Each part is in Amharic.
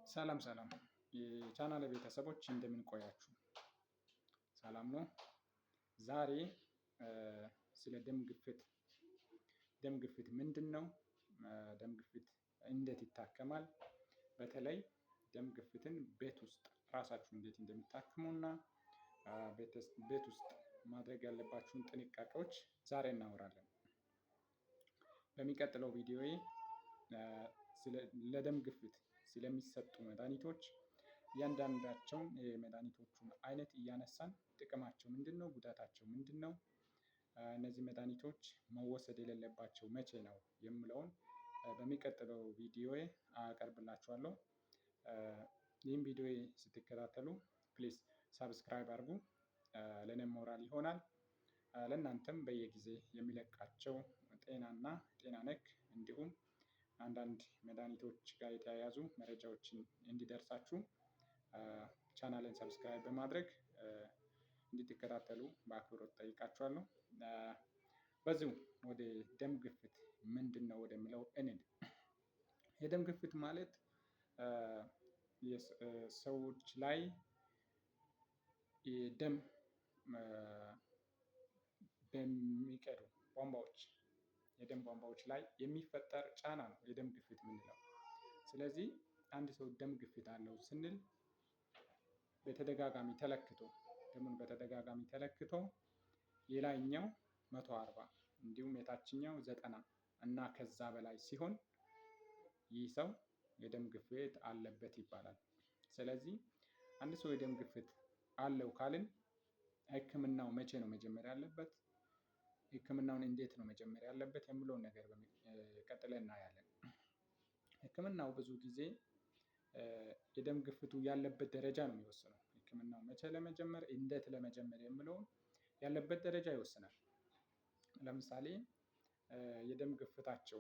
ሰላም ሰላም የቻናል ቤተሰቦች እንደምን ቆያችሁ? ሰላም ነው። ዛሬ ስለ ደም ግፊት ምንድን ነው? ደም ግፊት እንዴት ይታከማል? በተለይ ደም ግፊትን ቤት ውስጥ ራሳችሁ እንዴት እንደሚታክሙ እና ቤት ውስጥ ማድረግ ያለባችሁን ጥንቃቄዎች ዛሬ እናወራለን። በሚቀጥለው ቪዲዮዬ ለደም ግፊት ስለሚሰጡ መድኃኒቶች እያንዳንዳቸውን የመድኃኒቶቹን አይነት እያነሳን ጥቅማቸው ምንድን ነው? ጉዳታቸው ምንድን ነው? እነዚህ መድኃኒቶች መወሰድ የሌለባቸው መቼ ነው የምለውን በሚቀጥለው ቪዲዮዬ አቀርብላችኋለሁ። ይህን ቪዲዮ ስትከታተሉ ፕሊዝ ሳብስክራይብ አድርጉ። ለእኔም ሞራል ይሆናል። ለእናንተም በየጊዜ የሚለቃቸው ጤናና ጤና ነክ እንዲሁም አንዳንድ መድኃኒቶች ጋር የተያያዙ መረጃዎችን እንዲደርሳችሁ ቻናልን ሰብስክራይብ በማድረግ እንድትከታተሉ በአክብሮት ጠይቃችኋለሁ። በዚሁ ወደ ደም ግፊት ምንድን ነው ወደሚለው እንሂድ። የደም ግፊት ማለት ሰዎች ላይ ደም በሚቀዱ የደም ቧንቧዎች ላይ የሚፈጠር ጫና ነው የደም ግፊት የምንለው። ስለዚህ አንድ ሰው ደም ግፊት አለው ስንል ደሙን በተደጋጋሚ ተለክቶ የላይኛው 140 እንዲሁም የታችኛው 90 እና ከዛ በላይ ሲሆን ይህ ሰው የደም ግፊት አለበት ይባላል። ስለዚህ አንድ ሰው የደም ግፊት አለው ካልን ሕክምናው መቼ ነው መጀመር ያለበት? ሕክምናውን እንዴት ነው መጀመር ያለበት የሚለውን ነገር ቀጥለን እናያለን። ሕክምናው ብዙ ጊዜ የደም ግፊቱ ያለበት ደረጃ ነው የሚወስነው። ሕክምናው መቼ ለመጀመር እንዴት ለመጀመር የሚለውን ያለበት ደረጃ ይወስናል። ለምሳሌ የደም ግፍታቸው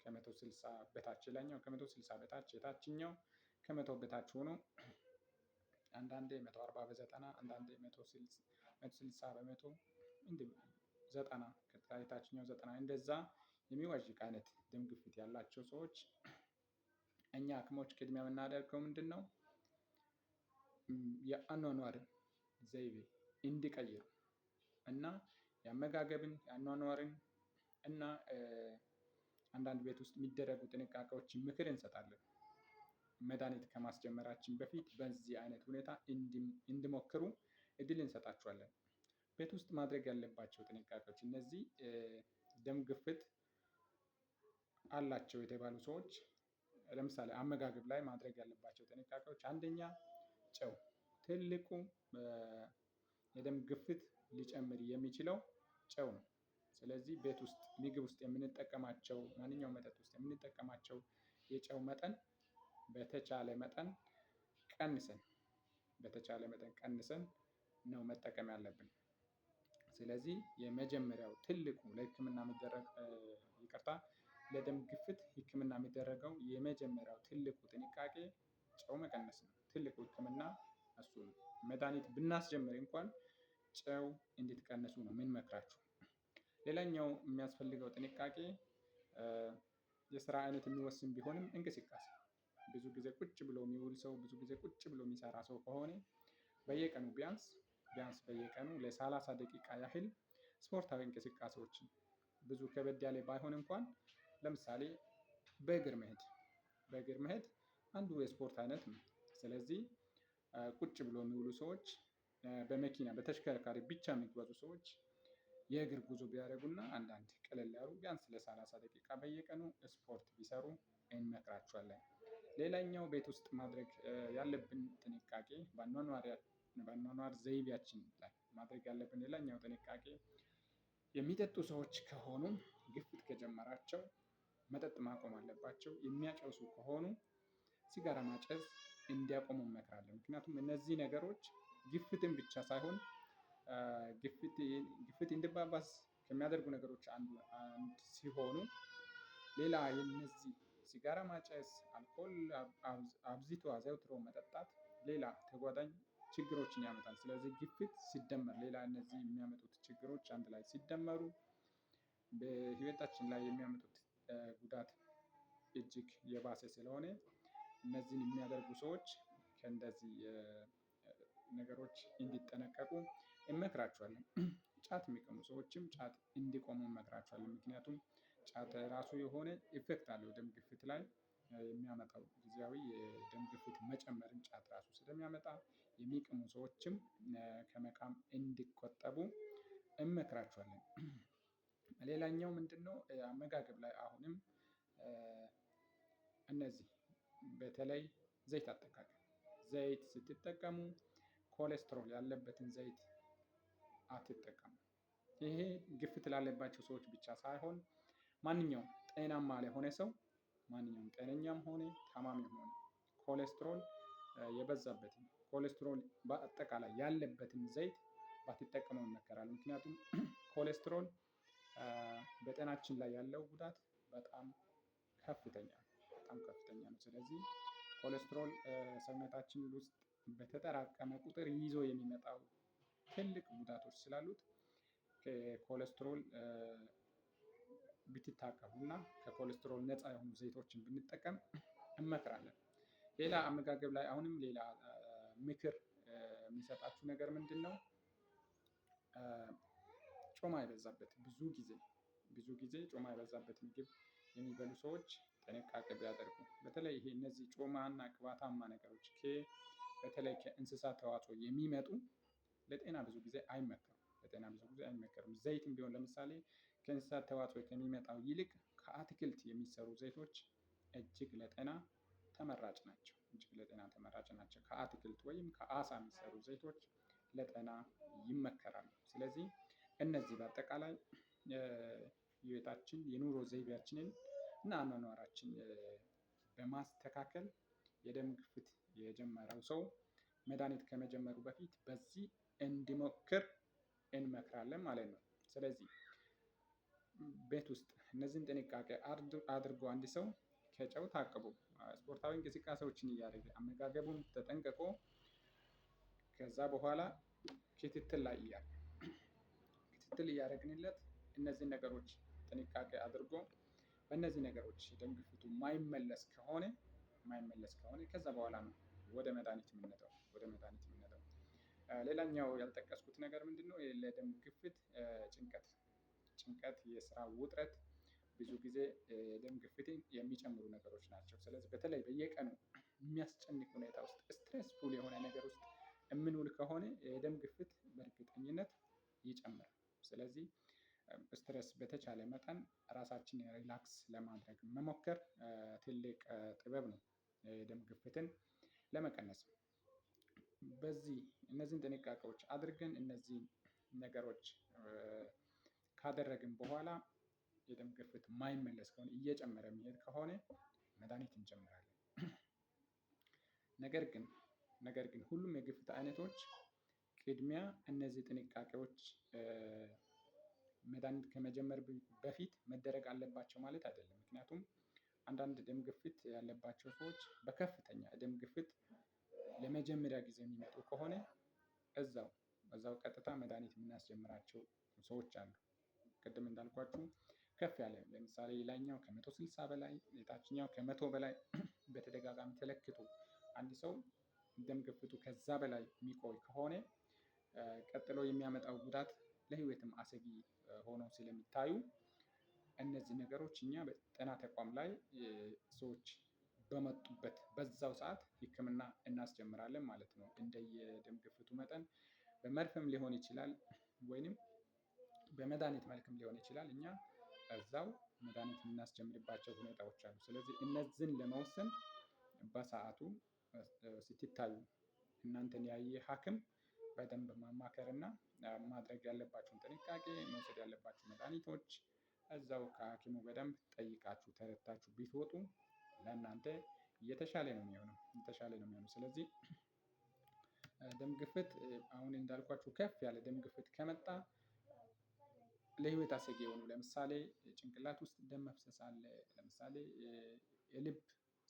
ከ160 በታች የላይኛው ከ160 በታች የታችኛው ከ100 በታች ሆኖ አንዳንዴ 140 በ90 አንዳንዴ 160 በመቶ እንዲሁ 90 የታችኛው 90 እንደዛ የሚዋዥቅ አይነት ደም ግፊት ያላቸው ሰዎች እኛ ሐኪሞች ቅድሚያ የምናደርገው ምንድን ነው? የአኗኗር ዘይቤ እንዲቀይሩ እና የአመጋገብን የአኗኗርን እና አንዳንድ ቤት ውስጥ የሚደረጉ ጥንቃቄዎችን ምክር እንሰጣለን። መድኃኒት ከማስጀመራችን በፊት በዚህ አይነት ሁኔታ እንዲሞክሩ እድል እንሰጣቸዋለን። ቤት ውስጥ ማድረግ ያለባቸው ጥንቃቄዎች እነዚህ ደም ግፊት አላቸው የተባሉ ሰዎች ለምሳሌ አመጋገብ ላይ ማድረግ ያለባቸው ጥንቃቄዎች አንደኛ ጨው ትልቁ የደም ግፊት ሊጨምር የሚችለው ጨው ነው። ስለዚህ ቤት ውስጥ ምግብ ውስጥ የምንጠቀማቸው ማንኛውም መጠጥ ውስጥ የምንጠቀማቸው የጨው መጠን በተቻለ መጠን ቀንሰን ነው መጠቀም ያለብን። ስለዚህ የመጀመሪያው ትልቁ ለሕክምና የሚደረግ ለደም ግፊት ሕክምና የሚደረገው የመጀመሪያው ትልቁ ጥንቃቄ ጨው መቀነስ ነው። ትልቁ ሕክምና እሱ ነው። መድኃኒት ብናስጀምር እንኳን ጨው እንድትቀንሱ ነው የምንመክራችሁ። ሌላኛው የሚያስፈልገው ጥንቃቄ የስራ አይነት የሚወስን ቢሆንም እንቅስቃሴ ብዙ ጊዜ ቁጭ ብሎ የሚውል ሰው ብዙ ጊዜ ቁጭ ብሎ የሚሰራ ሰው ከሆነ በየቀኑ ቢያንስ በየቀኑ ለ30 ደቂቃ ያህል ስፖርታዊ እንቅስቃሴዎችን ብዙ ከበድ ያለ ባይሆን እንኳን ለምሳሌ በእግር መሄድ አንዱ የስፖርት አይነት ነው። ስለዚህ ቁጭ ብሎ የሚውሉ ሰዎች በመኪና በተሽከርካሪ ብቻ የሚጓዙ ሰዎች የእግር ጉዞ ቢያደርጉና አንዳንድ ቀለል ያሉ ቢያንስ ለ30 ደቂቃ በየቀኑ ስፖርት ቢሰሩ እንመክራቸዋለን። ሌላኛው ቤት ውስጥ ማድረግ ያለብን ጥንቃቄ በአኗኗር ዘይቤያችን ላይ ማድረግ ያለብን ሌላኛው ጥንቃቄ የሚጠጡ ሰዎች ከሆኑ ግፊት ከጀመራቸው መጠጥ ማቆም አለባቸው። የሚያጨሱ ከሆኑ ሲጋራ ማጨስ እንዲያቆሙ እንመክራለን። ምክንያቱም እነዚህ ነገሮች ግፊትን ብቻ ሳይሆን ግፊት እንዲባባስ ከሚያደርጉ ነገሮች አንዱ ሲሆኑ ሌላ የነዚህ ሲጋራ ማጨስ አልኮል አብዝቶ አዘውትሮ መጠጣት ሌላ ተጓዳኝ ችግሮችን ያመጣል። ስለዚህ ግፊት ሲደመር ሌላ እነዚህ የሚያመጡት ችግሮች አንድ ላይ ሲደመሩ በህይወታችን ላይ የሚያመጡት ጉዳት እጅግ የባሰ ስለሆነ እነዚህን የሚያደርጉ ሰዎች ከእንደዚህ ነገሮች እንዲጠነቀቁ እንመክራቸዋለን። ጫት የሚቀሙ ሰዎችም ጫት እንዲቆሙ እንመክራቸዋለን። ምክንያቱም ጫት ራሱ የሆነ ኢፌክት አለው ደም ግፊት ላይ የሚያመጣው ጊዜያዊ የደም ግፊት መጨመርን ጫት ራሱ ስለሚያመጣ የሚቅሙ ሰዎችም ከመቃም እንዲቆጠቡ እንመክራቸዋለን። ሌላኛው ምንድነው? አመጋገብ ላይ አሁንም እነዚህ በተለይ ዘይት አጠቃቀም ዘይት ስትጠቀሙ ኮሌስትሮል ያለበትን ዘይት አትጠቀሙ። ይሄ ግፍት ላለባቸው ሰዎች ብቻ ሳይሆን ማንኛውም ጤናማ ለሆነ ሰው ማንኛውም ጤነኛም ሆነ ታማሚም ሆነ ኮሌስትሮል የበዛበትን ኮሌስትሮል በአጠቃላይ ያለበትን ዘይት ባትጠቀሙ ይመከራል። ምክንያቱም ኮሌስትሮል በጤናችን ላይ ያለው ጉዳት በጣም ከፍተኛ ነው። ስለዚህ ኮሌስትሮል ሰውነታችን ውስጥ በተጠራቀመ ቁጥር ይዞ የሚመጣው ትልቅ ጉዳቶች ስላሉት ከኮሌስትሮል ብትታቀቡና ከኮሌስትሮል ነፃ የሆኑ ዘይቶችን ብንጠቀም እንመክራለን። ሌላ አመጋገብ ላይ አሁንም ሌላ ምክር የሚሰጣችሁ ነገር ምንድነው? ጮማ የበዛበት ብዙ ጊዜ ጮማ የበዛበት ምግብ የሚበሉ ሰዎች ጥንቃቄ ቢያደርጉ በተለይ ይሄ እነዚህ ጮማና ቅባታማ ነገሮች በተለይ ከእንስሳት ተዋጽኦ የሚመጡ ለጤና ብዙ ጊዜ አይመከርም። ዘይትም ቢሆን ለምሳሌ ከእንስሳት ተዋጽኦ ከሚመጣው ይልቅ ከአትክልት የሚሰሩ ዘይቶች እጅግ ለጤና ተመራጭ ናቸው። ከአትክልት ወይም ከአሳ የሚሰሩ ዘይቶች ለጤና ይመከራሉ። ስለዚህ እነዚህ በአጠቃላይ ህይወታችን የኑሮ ዘይቤያችንን እና አኗኗራችን በማስተካከል የደም ግፍት የጀመረው ሰው መድሃኒት ከመጀመሩ በፊት በዚህ እንዲሞክር እንመክራለን ማለት ነው። ስለዚህ ቤት ውስጥ እነዚህን ጥንቃቄ አድርጎ አንድ ሰው ከጨው ታቅቦ ስፖርታዊ እንቅስቃሴዎችን እያደረገ አመጋገቡን ተጠንቅቆ ከዛ በኋላ ክትትል እያደረግንለት እነዚህን ነገሮች ጥንቃቄ አድርጎ በእነዚህ ነገሮች ደም ግፊቱ የማይመለስ ከሆነ ከዛ በኋላ ነው ወደ መድሃኒት የምንሄደው። ሌላኛው ያልጠቀስኩት ነገር ምንድነው? ለደም ግፍት ጭንቀት የስራ ውጥረት ብዙ ጊዜ ደም ግፊትን የሚጨምሩ ነገሮች ናቸው። ስለዚህ በተለይ በየቀኑ የሚያስጨንቅ ሁኔታ ውስጥ ስትሬስፉል የሆነ ነገር ውስጥ የምንውል ከሆነ የደም ግፍት በእርግጠኝነት ይጨምራል። ስለዚህ ስትረስ በተቻለ መጠን ራሳችንን ሪላክስ ለማድረግ መሞከር ትልቅ ጥበብ ነው። የደም ግፍትን ለመቀነስ እነዚህን ጥንቃቄዎች አድርገን እነዚህን ነገሮች ካደረግን በኋላ የደም ግፍት የማይመለስ ከሆነ እየጨመረ የሚሄድ ከሆነ መድሃኒት እንጀምራለን። ነገር ግን ሁሉም የግፍት አይነቶች ቅድሚያ እነዚህ ጥንቃቄዎች መድሃኒት ከመጀመር በፊት መደረግ አለባቸው ማለት አይደለም። ምክንያቱም አንዳንድ ደም ግፊት ያለባቸው ሰዎች በከፍተኛ ደም ግፊት ለመጀመሪያ ጊዜ የሚመጡ ከሆነ እዛው ቀጥታ መድሃኒት የምናስጀምራቸው ሰዎች አሉ። ቅድም እንዳልኳችሁ ከፍ ያለ ለምሳሌ ሌላኛው ከ160 በላይ የታችኛው ከ100 በላይ በተደጋጋሚ ተለክቶ አንድ ሰው ደም ግፊቱ ከዛ በላይ የሚቆይ ከሆነ ቀጥሎ የሚያመጣው ጉዳት ለህይወትም አስጊ ሆነው ስለሚታዩ እነዚህ ነገሮች እኛ በጤና ተቋም ላይ ሰዎች በመጡበት በዛው ሰዓት ህክምና እናስጀምራለን ማለት ነው። እንደየደም ግፍቱ መጠን በመርፍም ሊሆን ይችላል ወይንም በመድሃኒት መልክም ሊሆን ይችላል። እኛ እዛው መድሃኒት የምናስጀምርባቸው ሁኔታዎች አሉ። ስለዚህ እነዚህን ለመወሰን በሰአቱ ስትታዩ እናንተን ያየ ሀኪም በደንብ ማማከር እና ማድረግ ያለባችሁን ጥንቃቄ መውሰድ ያለባችሁ መድኃኒቶች እዛው ከሀኪሙ በደንብ ጠይቃችሁ ተረድታችሁ ብትወጡ ለእናንተ የተሻለ ነው የሚሆነው። ስለዚህ ደም ግፍት አሁን እንዳልኳችሁ ከፍ ያለ ደም ግፍት ከመጣ ለህይወት አስጊ የሆኑ ለምሳሌ ጭንቅላት ውስጥ ደም መፍሰስ አለ። ለምሳሌ የልብ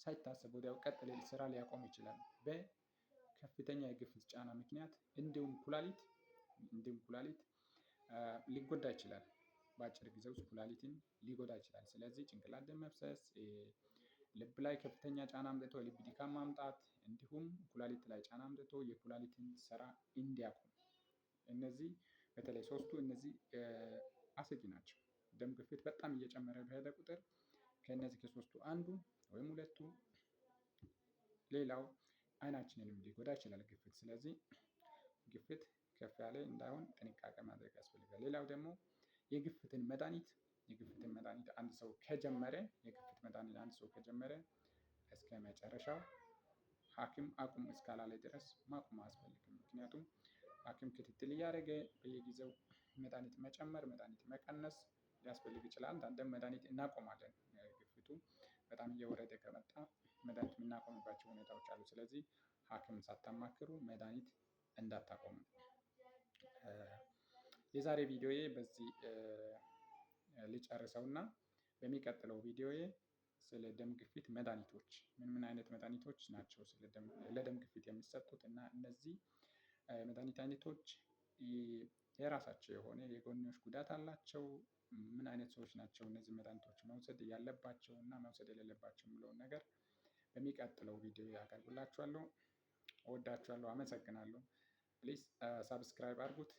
ሳይታሰብ ወዲያው ቀጥ ሊል ስራ ሊያቆም ይችላል። በከፍተኛ የግፊት ጫና ምክንያት እንዲሁም ኩላሊት ሊጎዳ ይችላል። በአጭር ጊዜ ውስጥ ኩላሊትን ሊጎዳ ይችላል። ስለዚህ ጭንቅላት ደም መፍሰስ ልብ ላይ ከፍተኛ ጫና አምጥቶ የልብ ድካም ማምጣት፣ እንዲሁም ኩላሊት ላይ ጫና አምጥቶ የኩላሊትን ስራ እንዲያቆም። እነዚህ በተለይ ሶስቱ እነዚህ አስጊ ናቸው። ደም ግፊት በጣም እየጨመረ በሄደ ቁጥር ከእነዚህ ከሶስቱ አንዱ ወይም ሁለቱ፣ ሌላው አይናችንንም ሊጎዳ ይችላል ግፊት። ስለዚህ ግፊት ከፍ ያለ እንዳይሆን ጥንቃቄ ማድረግ ያስፈልጋል። ሌላው ደግሞ የግፊትን መድኃኒት አንድ ሰው ከጀመረ እስከ መጨረሻው ሐኪም አቁም እስካላለ ድረስ ማቆም አያስፈልግም። ምክንያቱም ሐኪም ክትትል እያደረገ በየጊዜው መድኃኒት መጨመር፣ መድኃኒት መቀነስ ሊያስፈልግ ይችላል። አንዳንዴም መድኃኒት እናቆማለን። ግፊቱ በጣም እየወረደ ከመጣ መድኃኒት የምናቆምባቸው ሁኔታዎች አሉ። ስለዚህ ሐኪም ሳታማክሩ መድኃኒት እንዳታቆሙ። የዛሬ ቪዲዮዬ በዚህ ልጨርሰውና በሚቀጥለው ቪዲዮዬ ስለ ደም ግፊት መድኃኒቶች ምን አይነት መድኃኒቶች ናቸው ለደም ግፊት የሚሰጡት እና እነዚህ መድኃኒት አይነቶች የራሳቸው የሆነ የጎንዮሽ ጉዳት አላቸው። ምን አይነት ሰዎች ናቸው እነዚህ መድኃኒቶች መውሰድ ያለባቸው እና መውሰድ የሌለባቸው የሚለውን ነገር በሚቀጥለው ቪዲዮ ያቀርብላችኋለሁ። እወዳችኋለሁ። አመሰግናለሁ። ፕሊዝ ሳብስክራይብ አድርጉት።